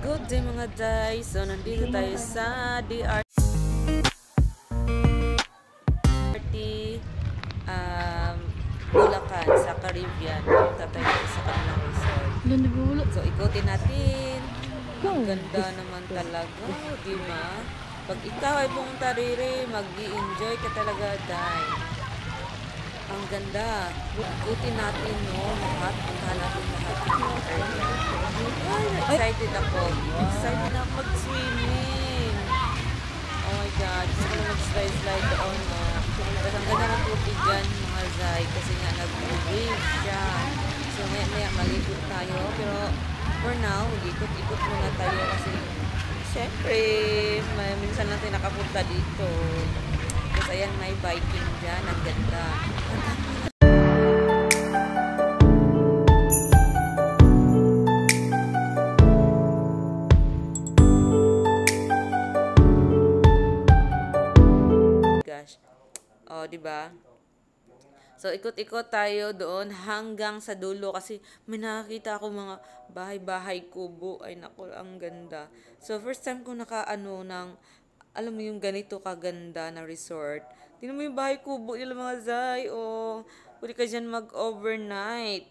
Good day mga day. So nandito tayo sa DRT Bulacan sa Caribbean. Punta tayo sa kanilang resort. So ikutin natin. Ang ganda naman talaga, di ba? Pag ikaw ay pumunta riri, mag-i-enjoy ka talaga, day. Ang ganda. Ikutin natin, no? Lahat. Puntahan natin lahat. Ay, excited ako. Excited na mag-swimming. Oh my God. Gusto ko na mag-slide doon, no? Pero ang ganda ng tubig dyan, mga zay. Kasi nga, nag-wave siya. So, maya malikot tayo. Pero, for now, mag-ikot-ikot muna tayo. Kasi, syempre, minsan lang tayo nakapunta dito. Tapos, ayan, may biking dyan. Ang ganda. Oh, di ba? So, ikot-ikot tayo doon hanggang sa dulo kasi may nakakita ako mga bahay-bahay kubo. Ay, naku, ang ganda. So, first time ko naka-ano ng, alam mo yung ganito kaganda na resort. Tingnan mo yung bahay kubo nila mga zay. Oh, pwede ka dyan mag-overnight.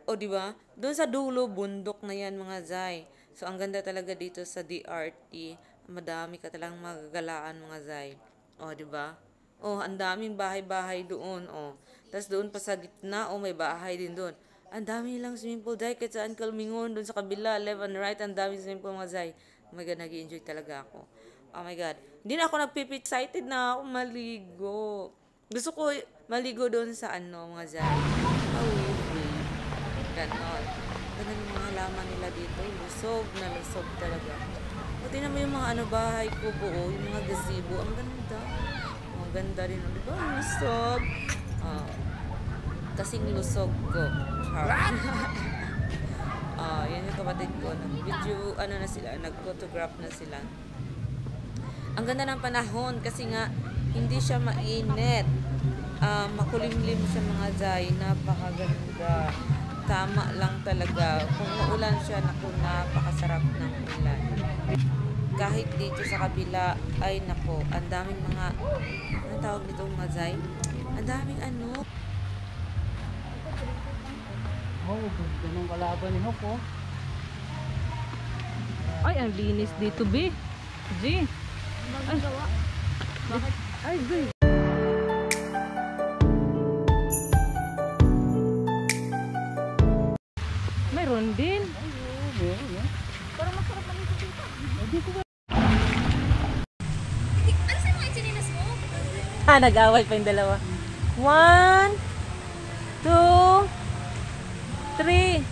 O, di ba? Doon sa dulo, bundok na yan mga zay. So, ang ganda talaga dito sa DRT. Madami ka talang magagalaan mga zay. O, di ba? Oh, ang daming bahay-bahay doon, oh. Tapos doon pa sa gitna, oh, may bahay din doon. Ang dami nilang swimming pool, dahil kahit saan kalmingon, doon sa kabila, left and right, ang daming swimming pool, mga zay. Oh my God, nag-i-enjoy talaga ako. Oh my God. Hindi na ako excited na ako maligo. Gusto ko maligo doon sa ano, mga zay. Away. Ganon. Ganon yung mga halaman nila dito. Lusog na lusog talaga. Pati naman yung mga ano, bahay ko buo, yung mga gazebo. Ang ganda. Ganda rin, di ba? Lusog. Kasing lusog ko. Yan yung kapatid ko. Video, ano na sila, nag-photograph na sila. Ang ganda ng panahon kasi nga, hindi siya mainit. Makulimlim siya mga zay. Napakaganda. Tama lang talaga. Kung maulan siya, naku, napakasarap ng ulan. Kahit dito sa kabila, ay nako, ang daming mga, ano tawag dito mga zay? Ang daming ano. Oh, ganun kalaban ni Hop, oh. Ay, ang linis dito, B. G. Magawa. Bakit? Ay, B. Mayroon din. Ay, meron, eh. Parang masarap na nito dito. Hindi ko ba? Ano sa mga chininas mo? Nag-away pa yung dalawa. 1, 2, 3.